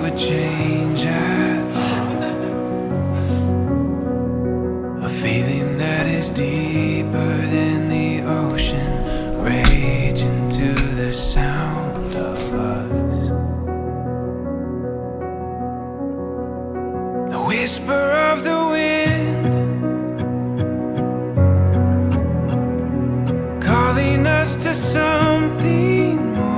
would change at all. A feeling that is deeper than the ocean, raging to the sound of us. The whisper of the wind calling us to something more.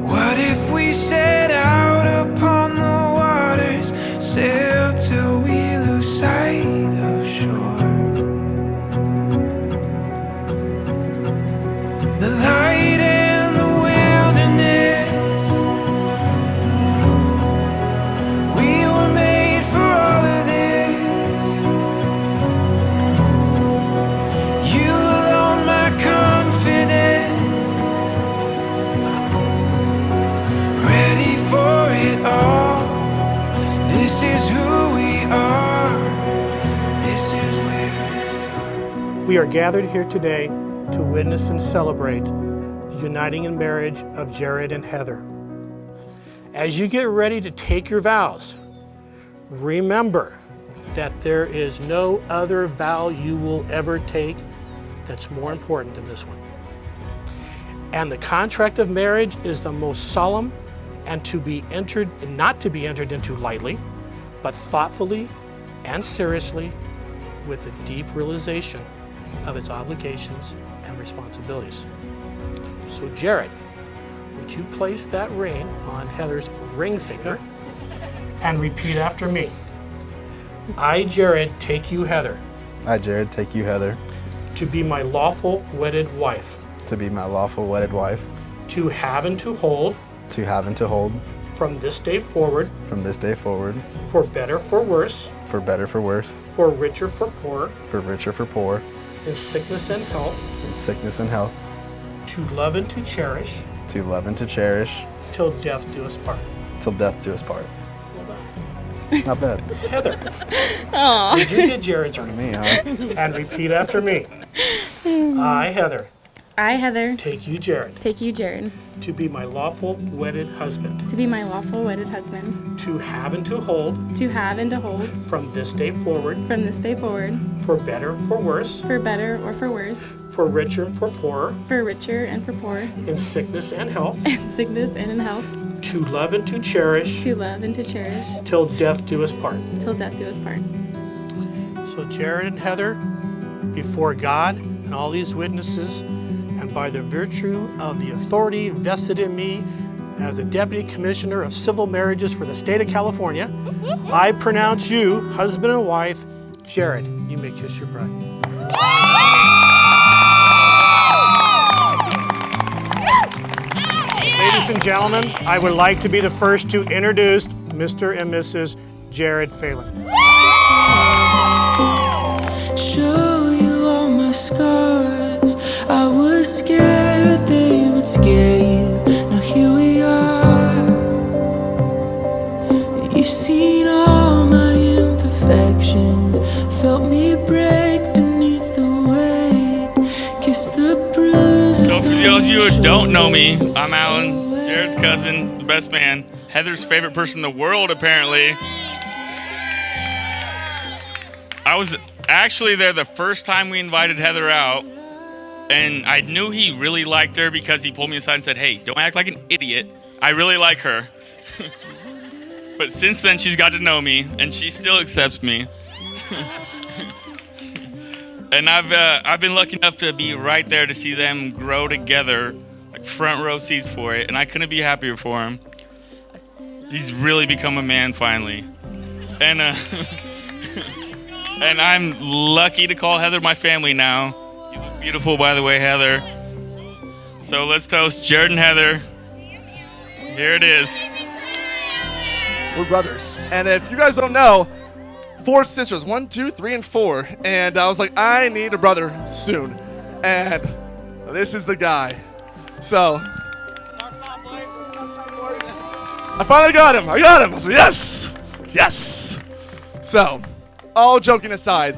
What if we set out upon the waters, sail till we lose sight of shore? The light and the wilderness, we were made for all of this. You alone my confidence, ready for it all. This is who we are, this is where it starts. We are gathered here today to witness and celebrate the uniting in marriage of Jared and Heather. As you get ready to take your vows, remember that there is no other vow you will ever take that's more important than this one. And the contract of marriage is the most solemn and not to be entered into lightly, but thoughtfully and seriously with a deep realization of its obligations and responsibilities. So Jared, would you place that ring on Heather's ring finger and repeat after me? I, Jared, take you, Heather, I, Jared, take you, Heather, to be my lawful wedded wife, to be my lawful wedded wife, to have and to hold to have and to hold from this day forward, from this day forward, for better, for worse, for better, for worse, for richer, for poorer, for richer, for poor, in sickness and health, in sickness and health, to love and to cherish, to love and to cherish, till death do us part. till death do us part. Well done. Not bad. Heather, Aw. did you get Jared's ring? Me, huh? And repeat after me. I, Heather, I, Heather, take you, Jared, take you, Jared, to be my lawful wedded husband, to be my lawful wedded husband, to have and to hold to have and to hold from this day forward, from this day forward, for better, for worse, for better or for worse, for richer, for poorer, for richer and for poor, in sickness and health, in sickness and in health, to love and to cherish, to love and to cherish, till death do us part. till death do us part. So Jared and Heather, before God and all these witnesses, and by the virtue of the authority vested in me as the Deputy Commissioner of Civil Marriages for the state of California, I pronounce you husband and wife. Jared, you may kiss your bride. Ladies and gentlemen, I would like to be the first to introduce Mr. and Mrs. Jared Phelan. Show you all my scars. I was scared they would scare you. Now here we are. You've seen all my imperfections, felt me break beneath the weight, kiss the bruises. So for those of you who don't know me, I'm Alan, Jared's cousin, the best man, Heather's favorite person in the world, apparently. I was actually there the first time we invited Heather out, and I knew he really liked her because he pulled me aside and said, "Hey, don't act like an idiot. I really like her." But since then, she's got to know me, and she still accepts me. And I've been lucky enough to be right there to see them grow together, like front row seats for it, and I couldn't be happier for him. He's really become a man finally, and and I'm lucky to call Heather my family now. You look beautiful, by the way, Heather. So let's toast Jared and Heather. Here it is. We're brothers. And if you guys don't know, 4 sisters, 1, 2, 3, and 4. And I was like, I need a brother soon. And this is the guy. So I finally got him. I got him. I was like, yes. Yes. So all joking aside,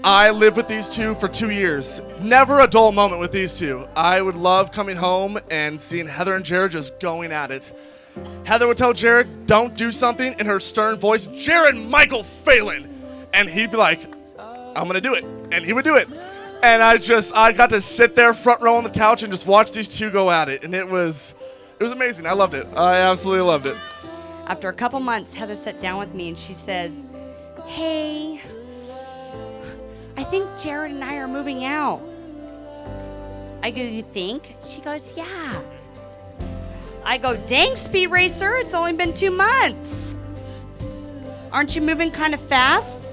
I lived with these two for 2 years. Never a dull moment with these two. I would love coming home and seeing Heather and Jared just going at it. Heather would tell Jared, don't do something, in her stern voice, Jared Michael Phelan. And he'd be like, I'm going to do it. And he would do it. And I got to sit there front row on the couch and just watch these two go at it. And it was amazing. I loved it. I absolutely loved it. After a couple months, Heather sat down with me and she says, hey, I think Jared and I are moving out. I go, you think? She goes, yeah. I go, dang, Speed Racer, it's only been 2 months. Aren't you moving kind of fast?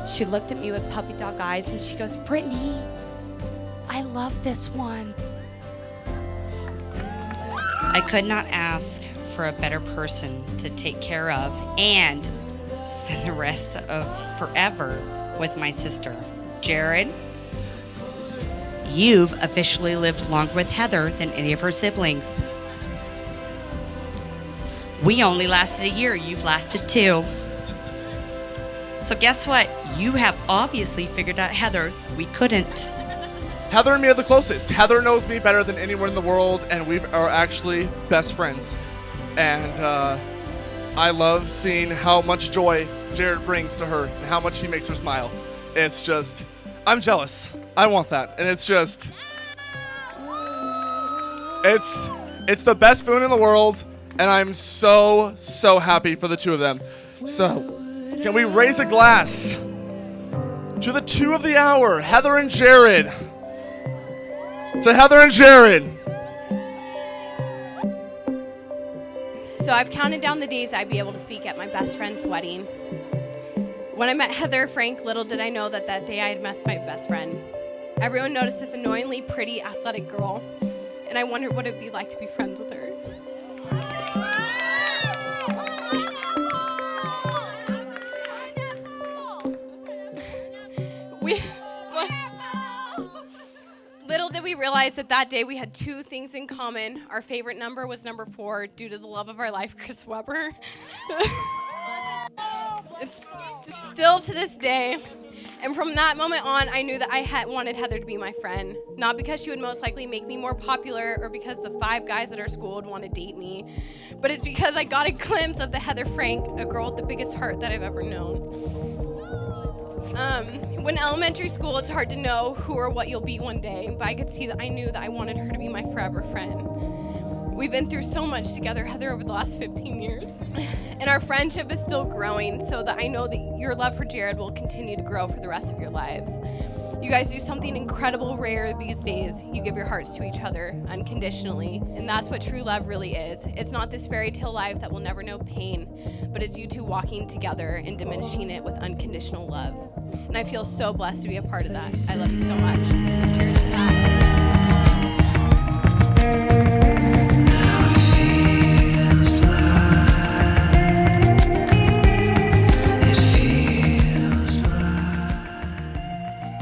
She looked at me with puppy dog eyes and she goes, Brittany, I love this one. I could not ask for a better person to take care of and spend the rest of forever with my sister. Jared, you've officially lived longer with Heather than any of her siblings. We only lasted a year. You've lasted 2. So guess what? You have obviously figured out Heather. We couldn't. Heather and me are the closest. Heather knows me better than anyone in the world, and we are actually best friends. And I love seeing how much joy Jared brings to her and how much he makes her smile. It's just, I'm jealous. I want that. And it's just, it's the best feeling in the world, and I'm so, so happy for the two of them. So, can we raise a glass to the 2 of the hour, Heather and Jared? To Heather and Jared. So I've counted down the days I'd be able to speak at my best friend's wedding. When I met Heather Frank, little did I know that day I had met my best friend. Everyone noticed this annoyingly pretty, athletic girl, and I wondered what it'd be like to be friends with her. Little did we realize that day we had 2 things in common. Our favorite number was number 4 due to the love of our life, Chris Webber. It's still to this day. And from that moment on, I knew that I wanted Heather to be my friend. Not because she would most likely make me more popular or because the 5 guys at our school would want to date me, but it's because I got a glimpse of the Heather Frank, a girl with the biggest heart that I've ever known. When elementary school, it's hard to know who or what you'll be one day, but I could see that I knew that I wanted her to be my forever friend. We've been through so much together, Heather, over the last 15 years, and our friendship is still growing, so that I know that your love for Jared will continue to grow for the rest of your lives. You guys do something incredible, rare these days. You give your hearts to each other unconditionally, and that's what true love really is. It's not this fairy tale life that will never know pain, but it's you two walking together and diminishing it with unconditional love. And I feel so blessed to be a part of that. I love you so much. Cheers to that.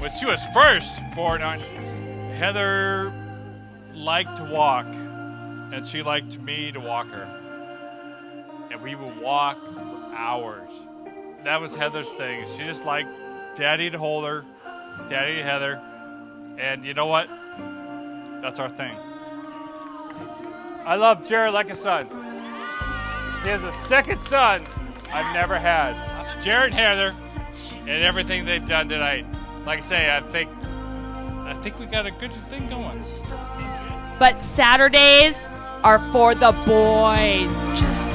When she was first born, Heather liked to walk, and she liked me to walk her. And we would walk for hours. That was Heather's thing. She just liked Daddy to hold her, Daddy to Heather, and you know what? That's our thing. I love Jared like a son. He has a second son I've never had. Jared and Heather, and everything they've done tonight. Like I say, I think we got a good thing going. But Saturdays are for the boys. Just